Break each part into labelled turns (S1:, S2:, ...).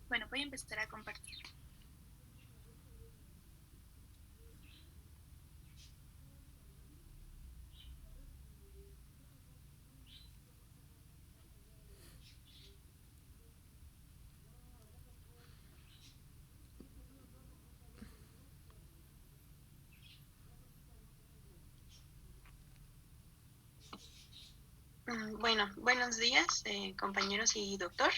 S1: Bueno, voy a empezar a compartir. Bueno, buenos días, compañeros y doctor.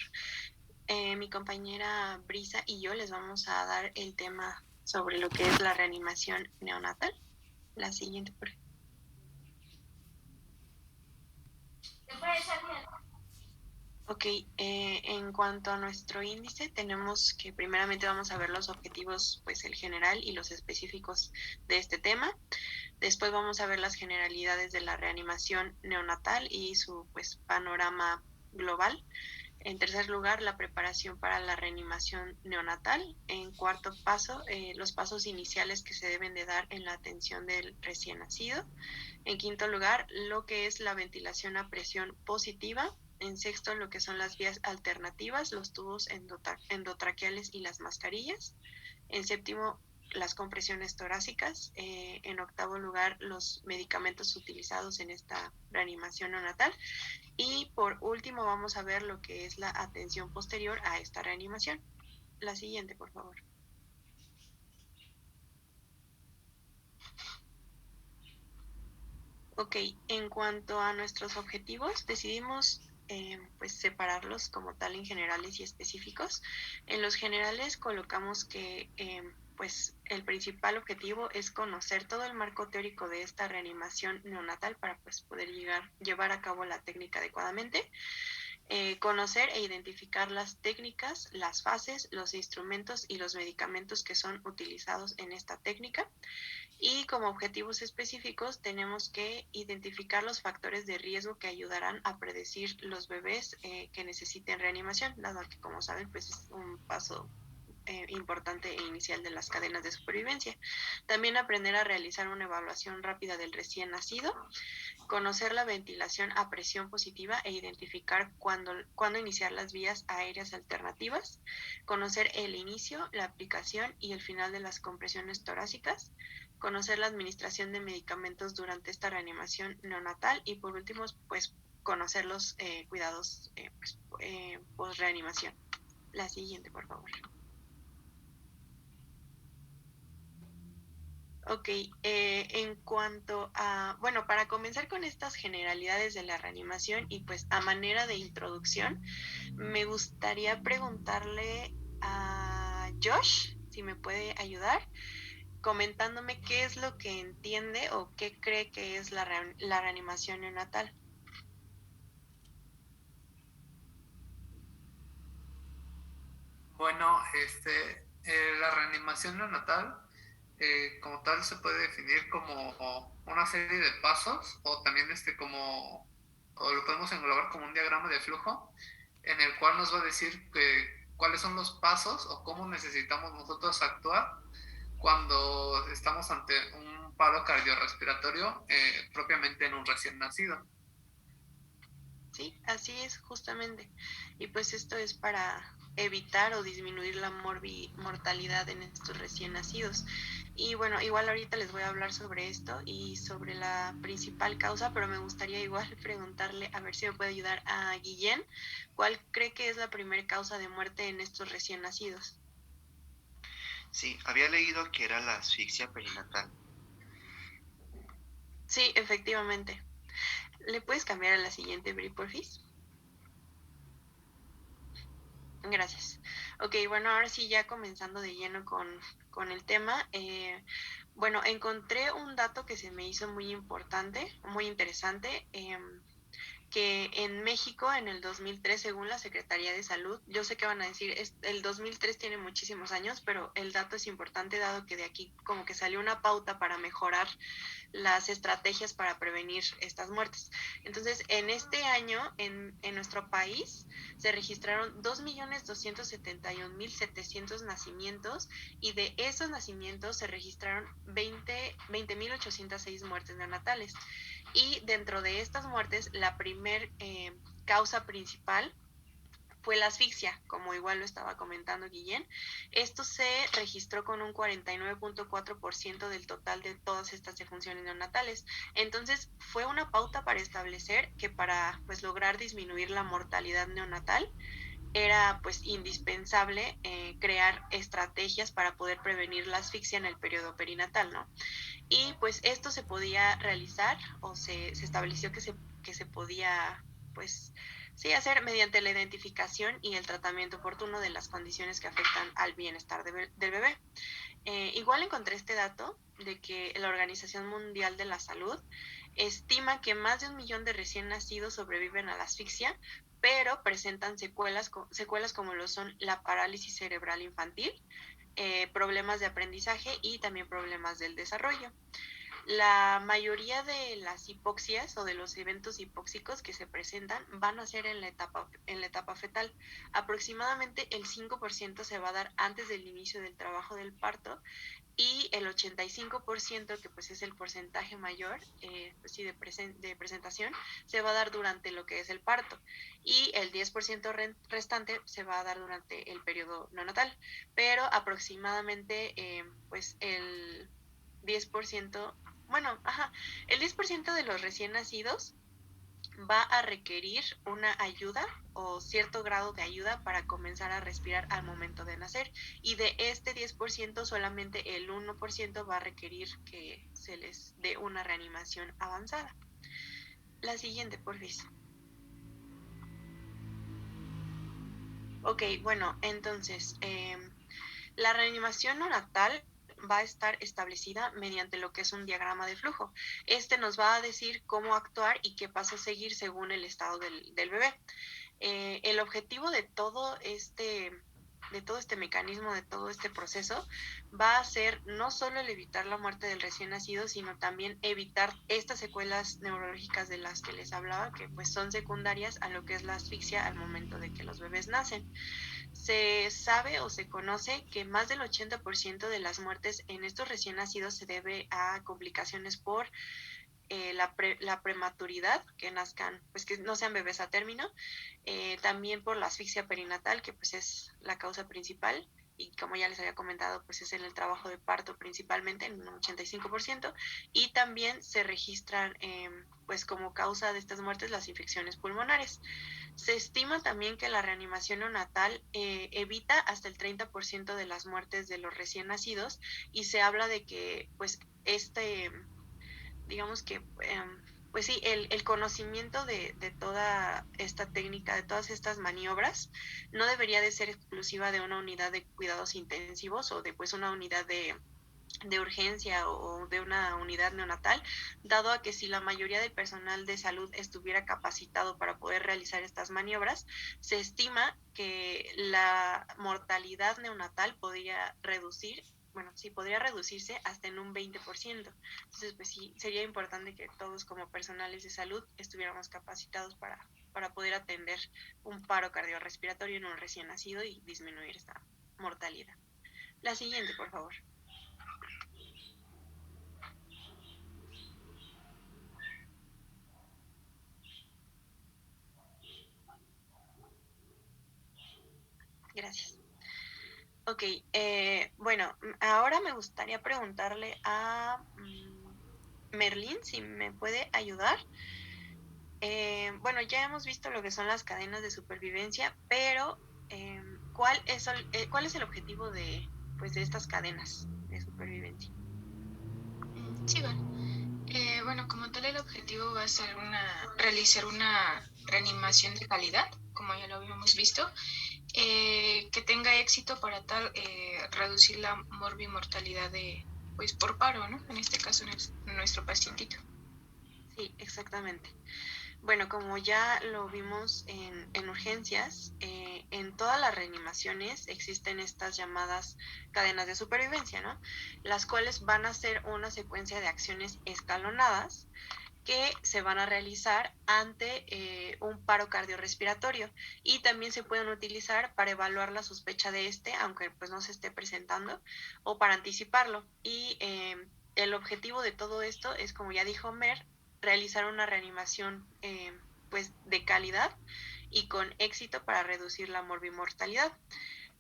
S1: Mi compañera Brisa y yo les vamos a dar el tema sobre lo que es la reanimación neonatal. La siguiente, por favor. Ok, en cuanto a nuestro índice, tenemos que primeramente vamos a ver los objetivos, pues el general y los específicos de este tema. Después vamos a ver las generalidades de la reanimación neonatal y su pues panorama global. En tercer lugar, la preparación para la reanimación neonatal. En cuarto paso, los pasos iniciales que se deben de dar en la atención del recién nacido. En quinto lugar, lo que es la ventilación a presión positiva. En sexto, lo que son las vías alternativas, los tubos endotraqueales y las mascarillas. En séptimo, las compresiones torácicas. En octavo lugar, los medicamentos utilizados en esta reanimación neonatal. Y por último, vamos a ver lo que es la atención posterior a esta reanimación. La siguiente, por favor. Ok, en cuanto a nuestros objetivos, decidimos pues separarlos como tal en generales y específicos. En los generales colocamos que pues el principal objetivo es conocer todo el marco teórico de esta reanimación neonatal para pues poder llevar a cabo la técnica adecuadamente. Conocer e identificar las técnicas, las fases, los instrumentos y los medicamentos que son utilizados en esta técnica. Y como objetivos específicos tenemos que identificar los factores de riesgo que ayudarán a predecir los bebés que necesiten reanimación, dado que, como saben, pues es un paso importante e inicial de las cadenas de supervivencia. También aprender a realizar una evaluación rápida del recién nacido, conocer la ventilación a presión positiva e identificar cuándo iniciar las vías aéreas alternativas, conocer el inicio, la aplicación y el final de las compresiones torácicas, conocer la administración de medicamentos durante esta reanimación neonatal y por último, pues conocer los cuidados post-reanimación. La siguiente, por favor. Ok, en cuanto a, bueno, para comenzar con estas generalidades de la reanimación y pues a manera de introducción, me gustaría preguntarle a Josh si me puede ayudar comentándome qué es lo que entiende o qué cree que es la reanimación neonatal.
S2: Bueno, la reanimación neonatal como tal se puede definir como una serie de pasos o también o lo podemos englobar como un diagrama de flujo en el cual nos va a decir cuáles son los pasos o cómo necesitamos nosotros actuar cuando estamos ante un paro cardiorrespiratorio propiamente en un recién nacido.
S1: Sí, así es justamente. Y pues esto es para evitar o disminuir la mortalidad en estos recién nacidos. Y bueno, igual ahorita les voy a hablar sobre esto y sobre la principal causa, pero me gustaría igual preguntarle, a ver si me puede ayudar a Guillén, ¿cuál cree que es la primera causa de muerte en estos recién nacidos?
S3: Sí, había leído que era la asfixia perinatal.
S1: Sí, efectivamente. ¿Le puedes cambiar a la siguiente, Bri, porfis? Gracias. Ok, bueno, ahora sí, ya comenzando de lleno con el tema. Bueno, encontré un dato que se me hizo muy importante, muy interesante. Que en México en el 2003, según la Secretaría de Salud, yo sé que van a decir, el 2003 tiene muchísimos años, pero el dato es importante dado que de aquí como que salió una pauta para mejorar las estrategias para prevenir estas muertes. Entonces, en este año, en nuestro país, se registraron 2.271.700 nacimientos y de esos nacimientos se registraron 20.806 muertes neonatales. Y dentro de estas muertes, la primer causa principal fue la asfixia, como igual lo estaba comentando Guillén. Esto se registró con un 49.4% del total de todas estas defunciones neonatales. Entonces, fue una pauta para establecer que para pues lograr disminuir la mortalidad neonatal era pues indispensable crear estrategias para poder prevenir la asfixia en el periodo perinatal, ¿no? Y pues esto se podía realizar o se estableció que se podía pues sí hacer mediante la identificación y el tratamiento oportuno de las condiciones que afectan al bienestar del bebé. Igual encontré este dato de que la Organización Mundial de la Salud estima que más de 1 millón de recién nacidos sobreviven a la asfixia, pero presentan secuelas como lo son la parálisis cerebral infantil, problemas de aprendizaje y también problemas del desarrollo. La mayoría de las hipoxias o de los eventos hipóxicos que se presentan van a ser en la etapa fetal. Aproximadamente el 5% se va a dar antes del inicio del trabajo del parto y el 85%, que pues es el porcentaje mayor pues sí, de presentación, se va a dar durante lo que es el parto y el 10% restante se va a dar durante el periodo neonatal, pero aproximadamente pues el 10%, bueno, el 10% de los recién nacidos va a requerir una ayuda o cierto grado de ayuda para comenzar a respirar al momento de nacer. Y de este 10%, solamente el 1% va a requerir que se les dé una reanimación avanzada. La siguiente, porfis. Ok, bueno, entonces, la reanimación neonatal va a estar establecida mediante lo que es un diagrama de flujo. Este nos va a decir cómo actuar y qué pasos seguir según el estado del bebé. El objetivo de todo este mecanismo, de todo este proceso, va a ser no solo el evitar la muerte del recién nacido, sino también evitar estas secuelas neurológicas de las que les hablaba, que pues son secundarias a lo que es la asfixia al momento de que los bebés nacen. Se sabe o se conoce que más del 80% de las muertes en estos recién nacidos se debe a complicaciones por la prematuridad, que nazcan, pues que no sean bebés a término, también por la asfixia perinatal, que pues es la causa principal, y como ya les había comentado, pues es en el trabajo de parto principalmente, en un 85%, y también se registran, pues como causa de estas muertes, las infecciones pulmonares. Se estima también que la reanimación neonatal evita hasta el 30% de las muertes de los recién nacidos, y se habla de que, pues, digamos que, pues sí, el conocimiento de toda esta técnica, de todas estas maniobras, no debería de ser exclusiva de una unidad de cuidados intensivos o de pues una unidad de urgencia o de una unidad neonatal, dado a que si la mayoría del personal de salud estuviera capacitado para poder realizar estas maniobras, se estima que la mortalidad neonatal podría podría reducirse hasta en un 20%. Entonces, pues sí, sería importante que todos como personales de salud estuviéramos capacitados para poder atender un paro cardiorrespiratorio en un recién nacido y disminuir esta mortalidad. La siguiente, por favor. Gracias. Ok, bueno, ahora me gustaría preguntarle a Merlín si me puede ayudar. Bueno, ya hemos visto lo que son las cadenas de supervivencia, pero ¿cuál es el objetivo pues, de estas cadenas de supervivencia?
S4: Sí, bueno, como tal el objetivo va a ser realizar una reanimación de calidad, como ya lo habíamos visto, que tenga éxito para tal reducir la morbimortalidad pues por paro, ¿no? En este caso nuestro pacientito.
S1: Sí, exactamente. Bueno, como ya lo vimos en urgencias, en todas las reanimaciones existen estas llamadas cadenas de supervivencia, ¿no? Las cuales van a ser una secuencia de acciones escalonadas que se van a realizar ante un paro cardiorrespiratorio y también se pueden utilizar para evaluar la sospecha de aunque pues no se esté presentando, o para anticiparlo. Y el objetivo de todo esto es, como ya dijo Mer, realizar una reanimación pues de calidad y con éxito para reducir la morbimortalidad.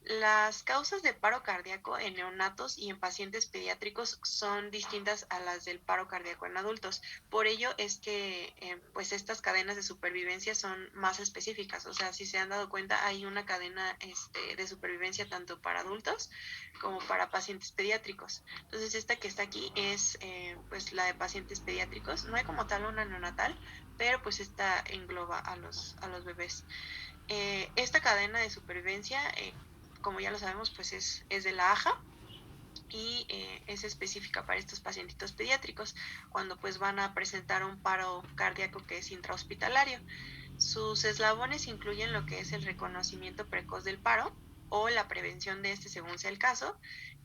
S1: Las causas de paro cardíaco en neonatos y en pacientes pediátricos son distintas a las del paro cardíaco en adultos. Por ello es que pues estas cadenas de supervivencia son más específicas. O sea, si se han dado cuenta, hay una cadena de supervivencia tanto para adultos como para pacientes pediátricos. Entonces, esta que está aquí es pues la de pacientes pediátricos. No hay como tal una neonatal, pero pues esta engloba a los bebés. Esta cadena de supervivencia, como ya lo sabemos, pues es de la AJA y es específica para estos pacientitos pediátricos cuando pues van a presentar un paro cardíaco que es intrahospitalario. Sus eslabones incluyen lo que es el reconocimiento precoz del paro o la prevención de este según sea el caso,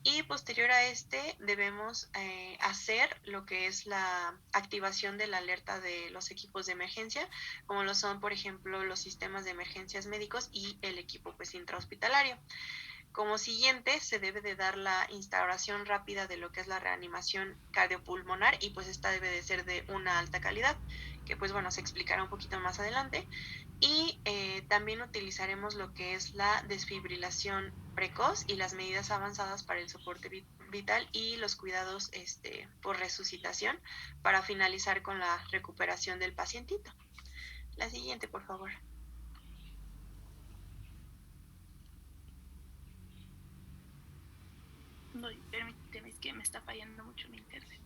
S1: y posterior a este debemos hacer lo que es la activación de la alerta de los equipos de emergencia, como lo son por ejemplo los sistemas de emergencias médicos y el equipo pues intrahospitalario. Como siguiente, se debe de dar la instauración rápida de lo que es la reanimación cardiopulmonar, y pues esta debe de ser de una alta calidad, que pues bueno, se explicará un poquito más adelante. Y también utilizaremos lo que es la desfibrilación precoz y las medidas avanzadas para el soporte vital y los cuidados por resucitación para finalizar con la recuperación del pacientito. La siguiente, por favor.
S5: No, permíteme, es que me está fallando mucho mi internet.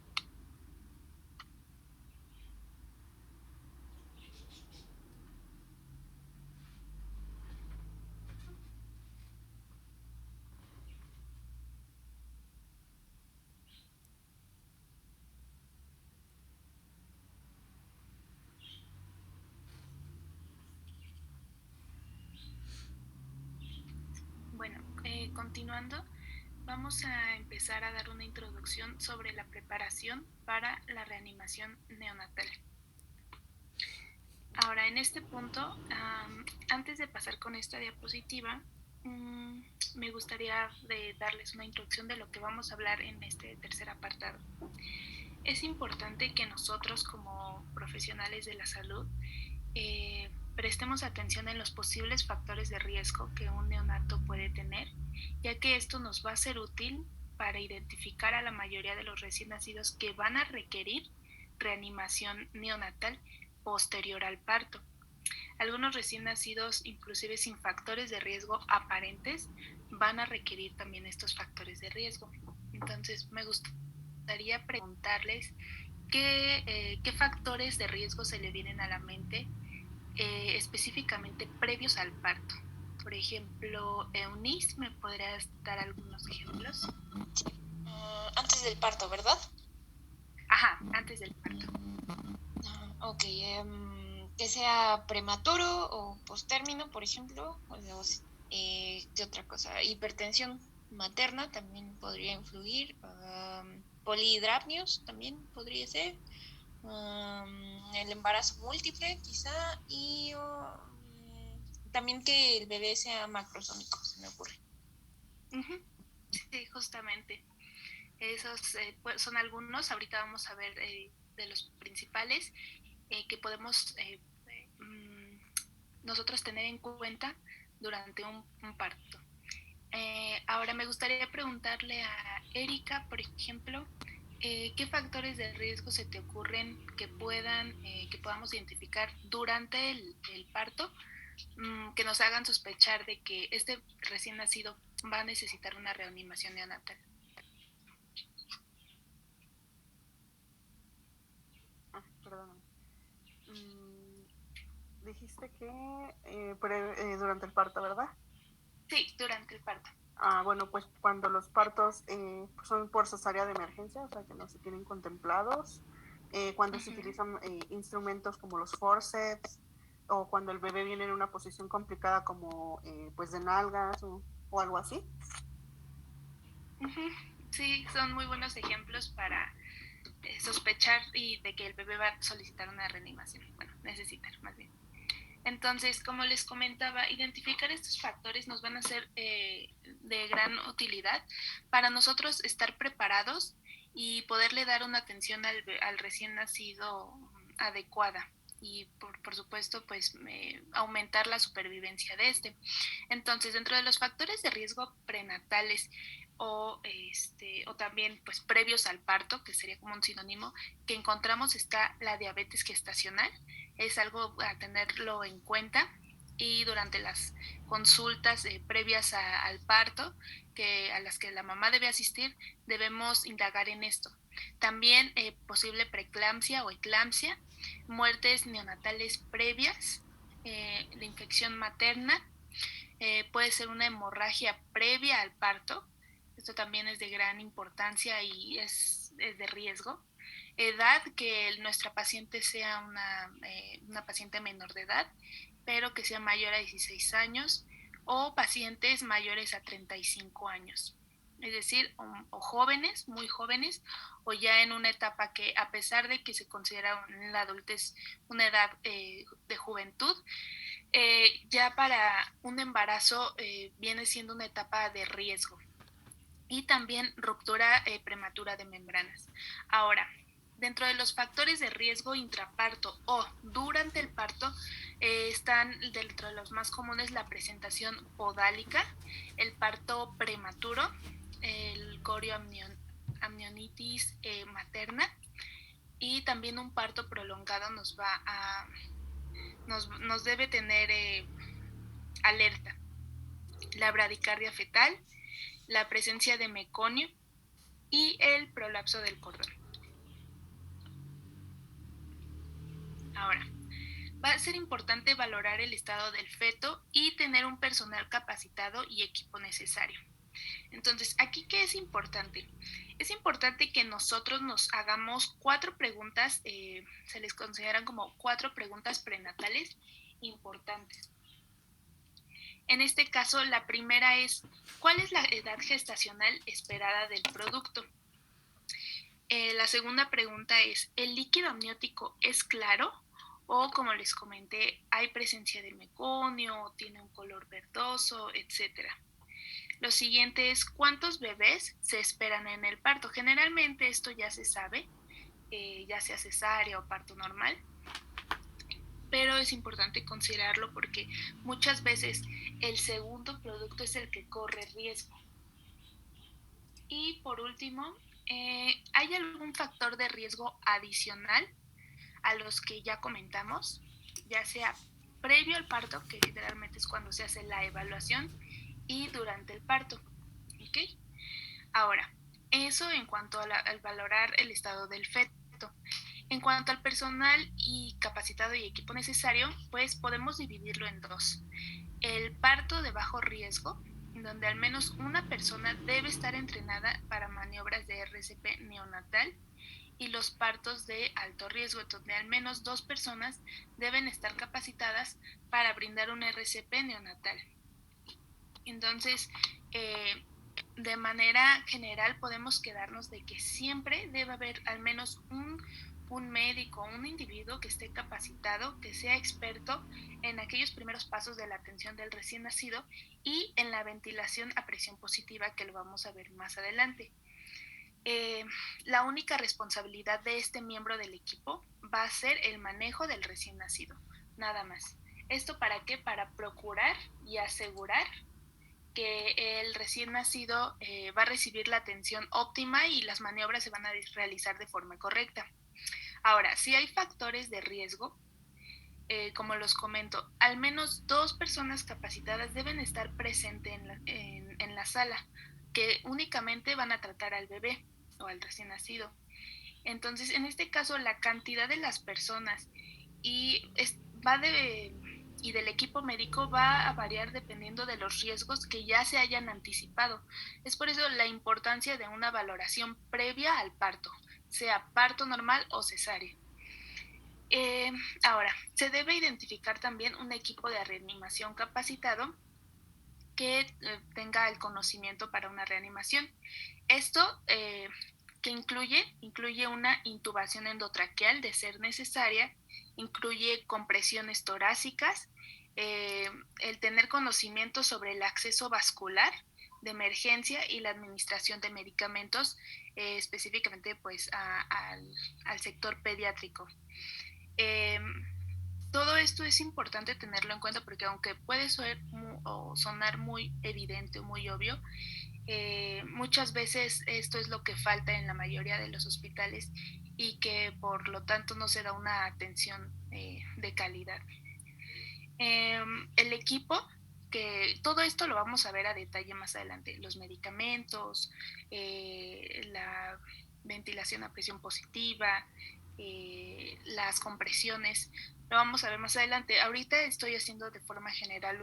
S5: Bueno, continuando, vamos a empezar a dar una introducción sobre la preparación para la reanimación neonatal. Ahora, en este punto, antes de pasar con esta diapositiva, me gustaría darles una introducción de lo que vamos a hablar en este tercer apartado. Es importante que nosotros como profesionales de la salud prestemos atención en los posibles factores de riesgo que un neonato puede tener, ya que esto nos va a ser útil para identificar a la mayoría de los recién nacidos que van a requerir reanimación neonatal posterior al parto. Algunos recién nacidos, inclusive sin factores de riesgo aparentes, van a requerir también estos factores de riesgo. Entonces, me gustaría preguntarles qué factores de riesgo se le vienen a la mente específicamente previos al parto. Por ejemplo, Eunice, ¿me podrías dar algunos ejemplos?
S4: Antes del parto, ¿verdad?
S5: Ajá, antes del parto.
S4: Ok, que sea prematuro o postérmino, por ejemplo. ¿Qué otra cosa? Hipertensión materna también podría influir. Polihidrapnios también podría ser. El embarazo múltiple quizá, y también que el bebé sea macrosómico, se me ocurre.
S5: Sí, justamente. Esos son algunos. Ahorita vamos a ver de los principales que podemos nosotros tener en cuenta durante un parto. Ahora me gustaría preguntarle a Erika, por ejemplo, ¿qué factores de riesgo se te ocurren que podamos identificar durante el parto que nos hagan sospechar de que este recién nacido va a necesitar una reanimación neonatal?
S6: Perdón. Dijiste que durante el parto, ¿verdad?
S5: Sí, durante el parto.
S6: Bueno, pues cuando los partos son por cesárea de emergencia, o sea que no se tienen contemplados, cuando se utilizan instrumentos como los forceps, o cuando el bebé viene en una posición complicada como pues de nalgas o algo así.
S5: Sí, son muy buenos ejemplos para sospechar y de que el bebé va a solicitar una reanimación. Bueno, necesitar más bien. Entonces, como les comentaba, identificar estos factores nos van a ser de gran utilidad para nosotros estar preparados y poderle dar una atención al recién nacido adecuada. y por supuesto pues aumentar la supervivencia de este. Entonces, dentro de los factores de riesgo prenatales o también pues previos al parto, que sería como un sinónimo, que encontramos está la diabetes gestacional. Es algo a tenerlo en cuenta, y durante las consultas previas al parto, a las que la mamá debe asistir, debemos indagar en esto. También posible preeclampsia o eclampsia, muertes neonatales previas, la infección materna, puede ser una hemorragia previa al parto. Esto también es de gran importancia y es de riesgo. Edad, que nuestra paciente sea una paciente menor de edad, pero que sea mayor a 16 años, o pacientes mayores a 35 años. Es decir, o jóvenes, muy jóvenes, o ya en una etapa que, a pesar de que se considera en la adultez una edad de juventud, ya para un embarazo viene siendo una etapa de riesgo. Y también ruptura prematura de membranas. Ahora, dentro de los factores de riesgo intraparto o durante el parto, están dentro de los más comunes la presentación podálica, el parto prematuro, el corioamnionitis materna, y también un parto prolongado nos debe tener alerta. La bradicardia fetal, la presencia de meconio y el prolapso del cordón. Ahora, va a ser importante valorar el estado del feto y tener un personal capacitado y equipo necesario. Entonces, ¿aquí qué es importante? Es importante que nosotros nos hagamos 4 preguntas, se les consideran como 4 preguntas prenatales importantes. En este caso, la primera es, ¿cuál es la edad gestacional esperada del producto? La segunda pregunta es, ¿el líquido amniótico es claro? O, como les comenté, ¿hay presencia de meconio, tiene un color verdoso, etcétera? Lo siguiente es, ¿cuántos bebés se esperan en el parto? Generalmente esto ya se sabe, ya sea cesárea o parto normal, pero es importante considerarlo porque muchas veces el segundo producto es el que corre riesgo. Y por último, ¿hay algún factor de riesgo adicional a los que ya comentamos? Ya sea previo al parto, que literalmente es cuando se hace la evaluación, y durante el parto. ¿Ok? Ahora, eso en cuanto al valorar el estado del feto. En cuanto al personal y capacitado y equipo necesario, pues podemos dividirlo en 2. El parto de bajo riesgo, donde al menos una persona debe estar entrenada para maniobras de RCP neonatal, y los partos de alto riesgo, donde al menos 2 personas deben estar capacitadas para brindar un RCP neonatal. Entonces, de manera general podemos quedarnos de que siempre debe haber al menos un médico, un individuo que esté capacitado, que sea experto en aquellos primeros pasos de la atención del recién nacido y en la ventilación a presión positiva, que lo vamos a ver más adelante. La única responsabilidad de este miembro del equipo va a ser el manejo del recién nacido, nada más. ¿Esto para qué? Para procurar y asegurar que el recién nacido va a recibir la atención óptima y las maniobras se van a realizar de forma correcta. Ahora, si hay factores de riesgo, como los comento, al menos 2 personas capacitadas deben estar presentes en la sala, que únicamente van a tratar al bebé o al recién nacido. Entonces, en este caso, la cantidad de las personas y del equipo médico va a variar dependiendo de los riesgos que ya se hayan anticipado. Es por eso la importancia de una valoración previa al parto, sea parto normal o cesárea. Ahora, se debe identificar también un equipo de reanimación capacitado que tenga el conocimiento para una reanimación. Esto que incluye una intubación endotraqueal de ser necesaria, incluye compresiones torácicas, el tener conocimiento sobre el acceso vascular de emergencia y la administración de medicamentos, específicamente pues al sector pediátrico. todo esto es importante tenerlo en cuenta porque aunque puede sonar muy evidente o muy obvio, muchas veces esto es lo que falta en la mayoría de los hospitales y que por lo tanto no se da una atención de calidad. El equipo, que todo esto lo vamos a ver a detalle más adelante, los medicamentos, la ventilación a presión positiva, las compresiones, lo vamos a ver más adelante. Ahorita estoy haciendo de forma general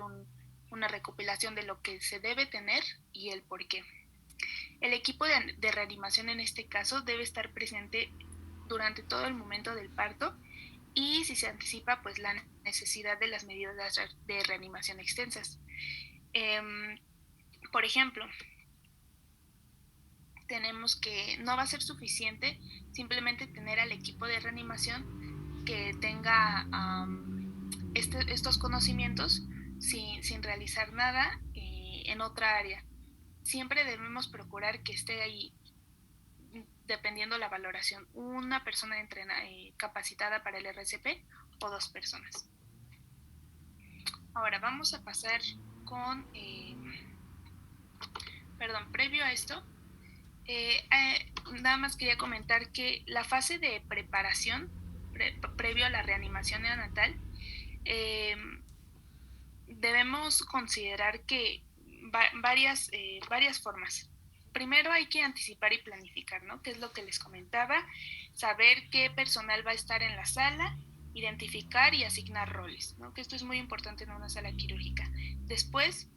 S5: una recopilación de lo que se debe tener y el por qué. El equipo de reanimación en este caso debe estar presente durante todo el momento del parto y si se anticipa pues la necesidad de las medidas de reanimación extensas. Por ejemplo, tenemos que no va a ser suficiente simplemente tener al equipo de reanimación que tenga estos conocimientos sin realizar nada en otra área. Siempre debemos procurar que esté ahí, dependiendo la valoración, una persona capacitada para el RCP o 2 personas. Ahora vamos a pasar con, previo a esto, nada más quería comentar que la fase de preparación previo a la reanimación neonatal, debemos considerar que varias formas. Primero hay que anticipar y planificar, ¿no? Que es lo que les comentaba, saber qué personal va a estar en la sala, identificar y asignar roles, ¿no? Que esto es muy importante en una sala quirúrgica. Después,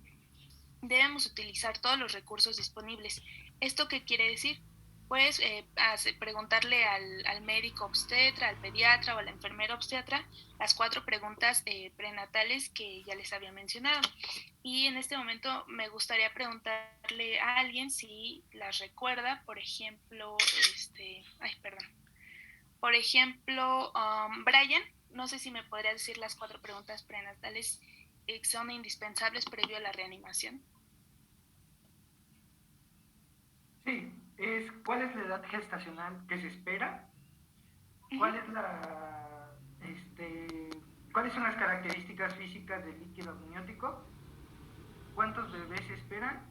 S5: debemos utilizar todos los recursos disponibles. ¿Esto qué quiere decir? Pues preguntarle al médico obstetra, al pediatra o a la enfermera obstetra las 4 preguntas prenatales que ya les había mencionado. Y en este momento me gustaría preguntarle a alguien si las recuerda, por ejemplo, Por ejemplo, Brian, no sé si me podría decir las 4 preguntas prenatales que son indispensables previo a la reanimación.
S7: Sí, ¿cuál es la edad gestacional que se espera? ¿Cuáles son las características físicas del líquido amniótico? ¿Cuántos bebés se esperan?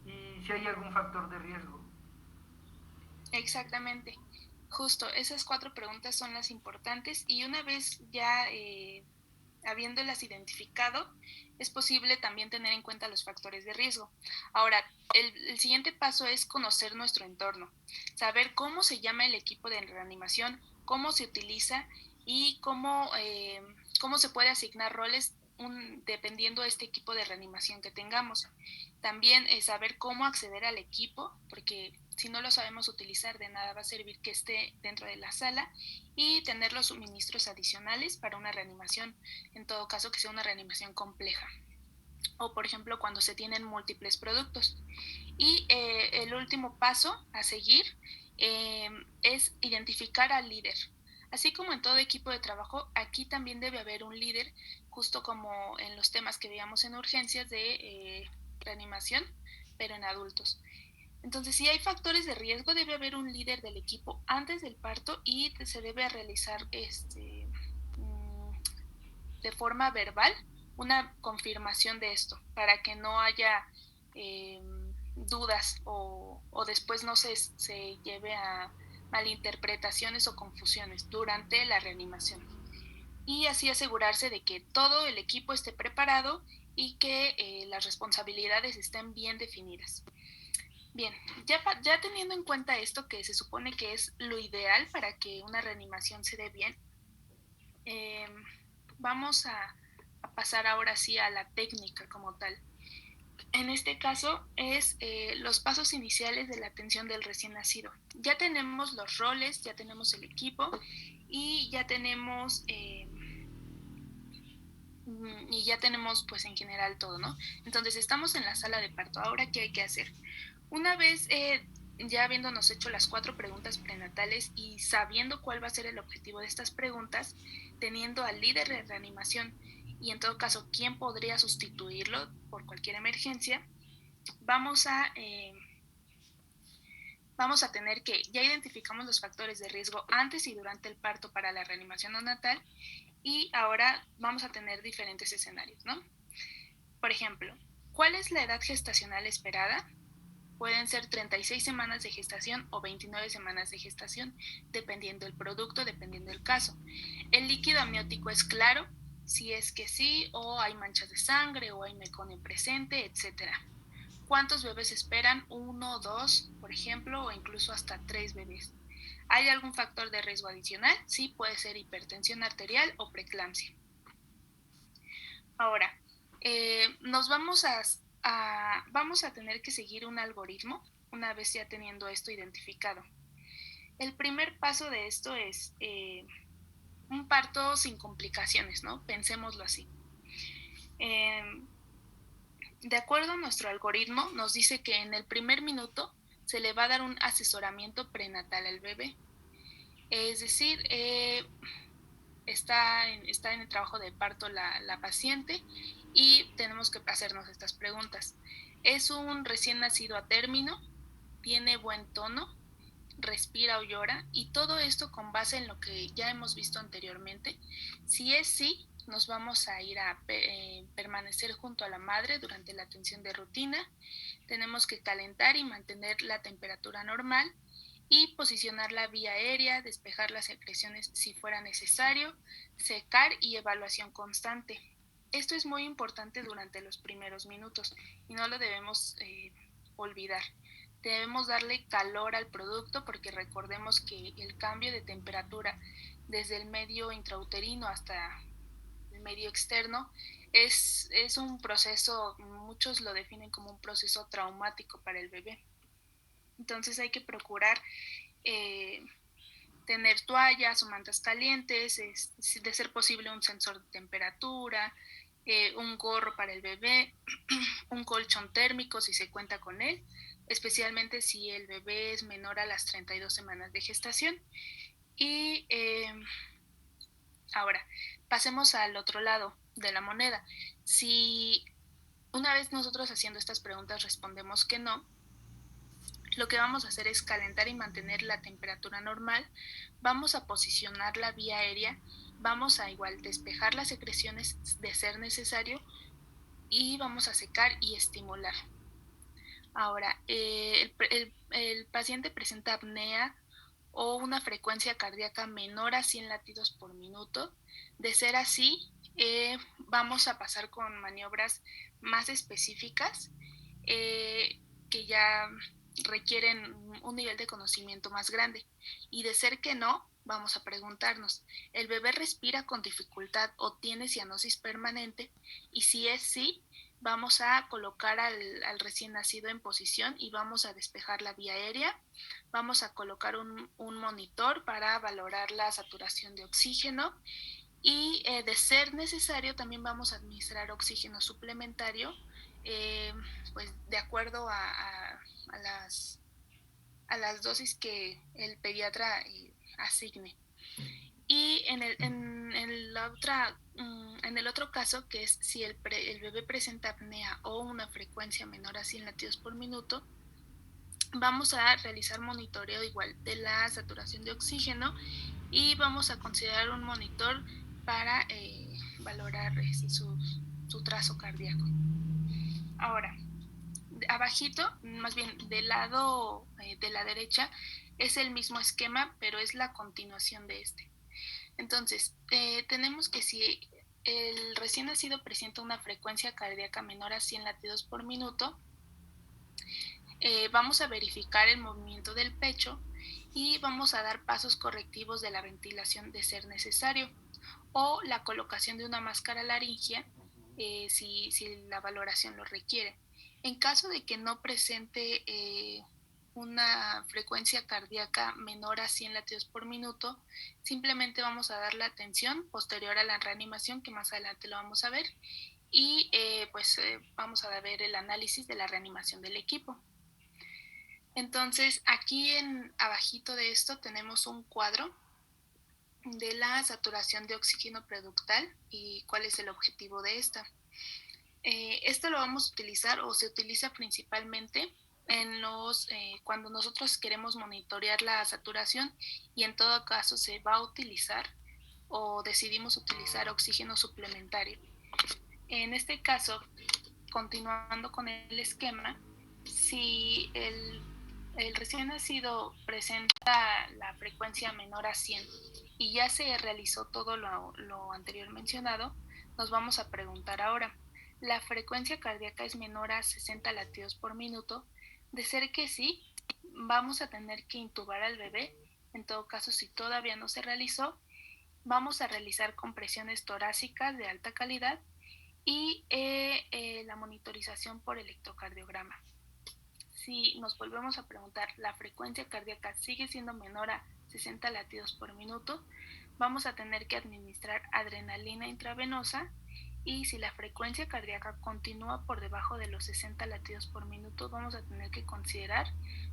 S7: Y si hay algún factor de riesgo.
S5: Exactamente. Justo, esas 4 preguntas son las importantes y una vez ya habiéndolas identificado, es posible también tener en cuenta los factores de riesgo. Ahora, el siguiente paso es conocer nuestro entorno, saber cómo se llama el equipo de reanimación, cómo se utiliza y cómo se puede asignar roles dependiendo de este equipo de reanimación que tengamos. También saber cómo acceder al equipo, porque si no lo sabemos utilizar, de nada va a servir que esté dentro de la sala, y tener los suministros adicionales para una reanimación, en todo caso que sea una reanimación compleja. O por ejemplo cuando se tienen múltiples productos. Y el último paso a seguir es identificar al líder. Así como en todo equipo de trabajo, aquí también debe haber un líder, justo como en los temas que veíamos en urgencias de reanimación, pero en adultos. Entonces, si hay factores de riesgo, debe haber un líder del equipo antes del parto y se debe realizar de forma verbal una confirmación de esto para que no haya dudas o después no se lleve a malinterpretaciones o confusiones durante la reanimación. Y así asegurarse de que todo el equipo esté preparado y que las responsabilidades estén bien definidas. Bien, ya teniendo en cuenta esto, que se supone que es lo ideal para que una reanimación se dé bien, vamos a pasar ahora sí a la técnica como tal. En este caso es los pasos iniciales de la atención del recién nacido. Ya tenemos los roles, ya tenemos el equipo y ya tenemos pues en general todo, ¿no? Entonces estamos en la sala de parto. Ahora, ¿qué hay que hacer? Una vez ya habiéndonos hecho las 4 preguntas prenatales y sabiendo cuál va a ser el objetivo de estas preguntas, teniendo al líder de reanimación y en todo caso quién podría sustituirlo por cualquier emergencia, vamos a tener que, ya identificamos los factores de riesgo antes y durante el parto para la reanimación neonatal Y ahora vamos a tener diferentes escenarios, ¿no? Por ejemplo, ¿cuál es la edad gestacional esperada? Pueden ser 36 semanas de gestación o 29 semanas de gestación, dependiendo del producto, dependiendo del caso. El líquido amniótico es claro, si es que sí, o hay manchas de sangre, o hay meconio presente, etc. ¿Cuántos bebés esperan? 1, 2, por ejemplo, o incluso hasta 3 bebés. ¿Hay algún factor de riesgo adicional? Sí, puede ser hipertensión arterial o preeclampsia. Ahora, vamos a tener que seguir un algoritmo una vez ya teniendo esto identificado. El primer paso de esto es un parto sin complicaciones, ¿no? Pensémoslo así. De acuerdo a nuestro algoritmo, nos dice que en el primer minuto se le va a dar un asesoramiento prenatal al bebé. Es decir, está en el trabajo de parto la paciente y tenemos que hacernos estas preguntas. ¿Es un recién nacido a término? ¿Tiene buen tono? ¿Respira o llora? Y todo esto con base en lo que ya hemos visto anteriormente. Si es sí, nos vamos a ir a permanecer junto a la madre durante la atención de rutina. Tenemos que calentar y mantener la temperatura normal y posicionar la vía aérea, despejar las secreciones si fuera necesario, secar y evaluación constante. Esto es muy importante durante los primeros minutos y no lo debemos olvidar. Debemos darle calor al producto porque recordemos que el cambio de temperatura desde el medio intrauterino hasta el medio externo es un proceso, muchos lo definen como un proceso traumático para el bebé. Entonces hay que procurar tener toallas o mantas calientes, de ser posible un sensor de temperatura, un gorro para el bebé, un colchón térmico si se cuenta con él, especialmente si el bebé es menor a las 32 semanas de gestación. Y ahora, pasemos al otro lado de la moneda. Si una vez nosotros haciendo estas preguntas respondemos que no, lo que vamos a hacer es calentar y mantener la temperatura normal, vamos a posicionar la vía aérea, vamos a igual despejar las secreciones de ser necesario y vamos a secar y estimular. Ahora, el paciente presenta apnea o una frecuencia cardíaca menor a 100 latidos por minuto. De ser así, vamos a pasar con maniobras más específicas que ya requieren un nivel de conocimiento más grande. Y de ser que no, vamos a preguntarnos, ¿el bebé respira con dificultad o tiene cianosis permanente? Y si es sí, vamos a colocar al recién nacido en posición y vamos a despejar la vía aérea. Vamos a colocar un monitor para valorar la saturación de oxígeno y de ser necesario también vamos a administrar oxígeno suplementario pues de acuerdo a las dosis que el pediatra asigne. Y en el otro caso, que es si el bebé presenta apnea o una frecuencia menor a 100 latidos por minuto, vamos a realizar monitoreo igual de la saturación de oxígeno y vamos a considerar un monitor para valorar su trazo cardíaco. Ahora, abajito, más bien del lado de la derecha, es el mismo esquema, pero es la continuación de este. Entonces, tenemos que si el recién nacido presenta una frecuencia cardíaca menor a 100 latidos por minuto, vamos a verificar el movimiento del pecho y vamos a dar pasos correctivos de la ventilación de ser necesario o la colocación de una máscara laringia si la valoración lo requiere. En caso de que no presente una frecuencia cardíaca menor a 100 latidos por minuto, simplemente vamos a dar la atención posterior a la reanimación, que más adelante lo vamos a ver, y vamos a ver el análisis de la reanimación del equipo. Entonces, aquí abajito de esto tenemos un cuadro de la saturación de oxígeno preductal y cuál es el objetivo de esta. Esto lo vamos a utilizar o se utiliza principalmente cuando nosotros queremos monitorear la saturación y en todo caso se va a utilizar o decidimos utilizar oxígeno suplementario. En este caso, continuando con el esquema, si el recién nacido presenta la frecuencia menor a 100 y ya se realizó todo lo anterior mencionado, nos vamos a preguntar ahora, ¿la frecuencia cardíaca es menor a 60 latidos por minuto? De ser que sí, vamos a tener que intubar al bebé. En todo caso, si todavía no se realizó, vamos a realizar compresiones torácicas de alta calidad y la monitorización por electrocardiograma. Si nos volvemos a preguntar, ¿la frecuencia cardíaca sigue siendo menor a 60 latidos por minuto? Vamos a tener que administrar adrenalina intravenosa, y si la frecuencia cardíaca continúa por debajo de los 60 latidos por minuto, vamos a tener que considerar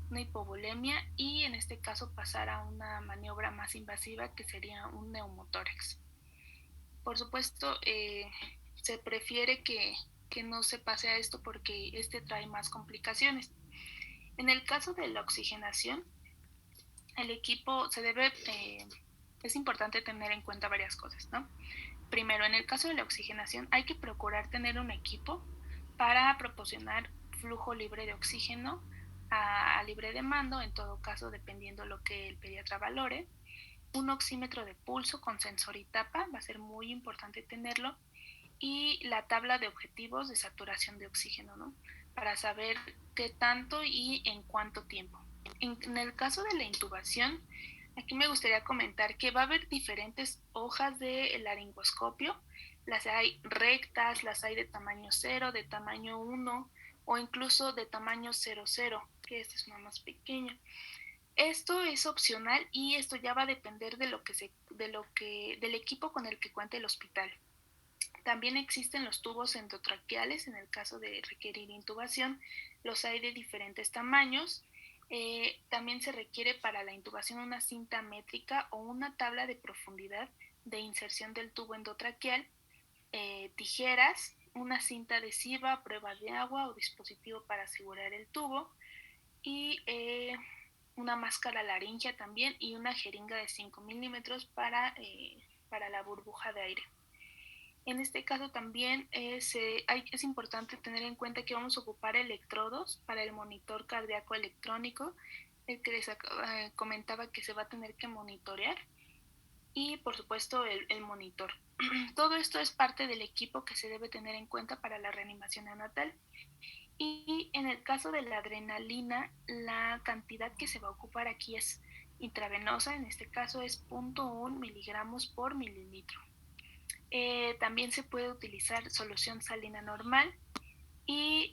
S5: una hipovolemia y en este caso pasar a una maniobra más invasiva que sería un neumotórax. Por supuesto, se prefiere que no se pase a esto porque este trae más complicaciones. En el caso de la oxigenación, el equipo se debe, es importante tener en cuenta varias cosas, ¿no? Primero, en el caso de la oxigenación hay que procurar tener un equipo para proporcionar flujo libre de oxígeno a libre demanda, en todo caso dependiendo lo que el pediatra valore. Un oxímetro de pulso con sensor y tapa, va a ser muy importante tenerlo, y la tabla de objetivos de saturación de oxígeno, ¿no? Para saber qué tanto y en cuánto tiempo. En el caso de la intubación, aquí me gustaría comentar que va a haber diferentes hojas de laringoscopio. Las hay rectas, las hay de tamaño 0, de tamaño 1 o incluso de tamaño 00, que esta es una más pequeña. Esto es opcional y esto ya va a depender del equipo con el que cuente el hospital. También existen los tubos endotraqueales en el caso de requerir intubación. Los hay de diferentes tamaños. También se requiere para la intubación una cinta métrica o una tabla de profundidad de inserción del tubo endotraqueal, tijeras, una cinta adhesiva, prueba de agua o dispositivo para asegurar el tubo, y una máscara laringea también, y una jeringa de 5 milímetros para la burbuja de aire. En este caso también es importante tener en cuenta que vamos a ocupar electrodos para el monitor cardíaco electrónico, el que les comentaba que se va a tener que monitorear, y por supuesto el monitor. Todo esto es parte del equipo que se debe tener en cuenta para la reanimación neonatal. Y en el caso de la adrenalina, la cantidad que se va a ocupar aquí es intravenosa, en este caso es 0.1 miligramos por mililitro. También se puede utilizar solución salina normal, y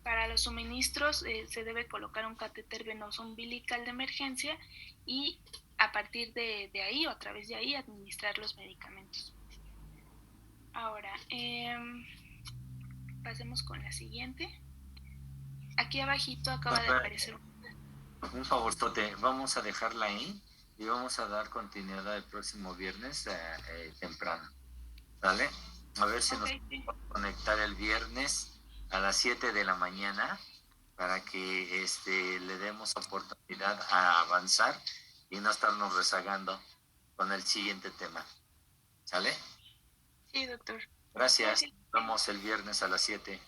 S5: para los suministros se debe colocar un catéter venoso umbilical de emergencia y a partir de ahí o a través de ahí administrar los medicamentos. Ahora, pasemos con la siguiente. Aquí abajito acaba de aparecer
S8: un favorzote, vamos a dejarla ahí y vamos a dar continuidad el próximo viernes temprano, ¿vale? A ver si nos podemos conectar el viernes a las 7 de la mañana para que le demos oportunidad a avanzar y no estarnos rezagando con el siguiente tema, ¿sale?
S1: Sí, doctor.
S8: Gracias, nos vemos el viernes a las 7.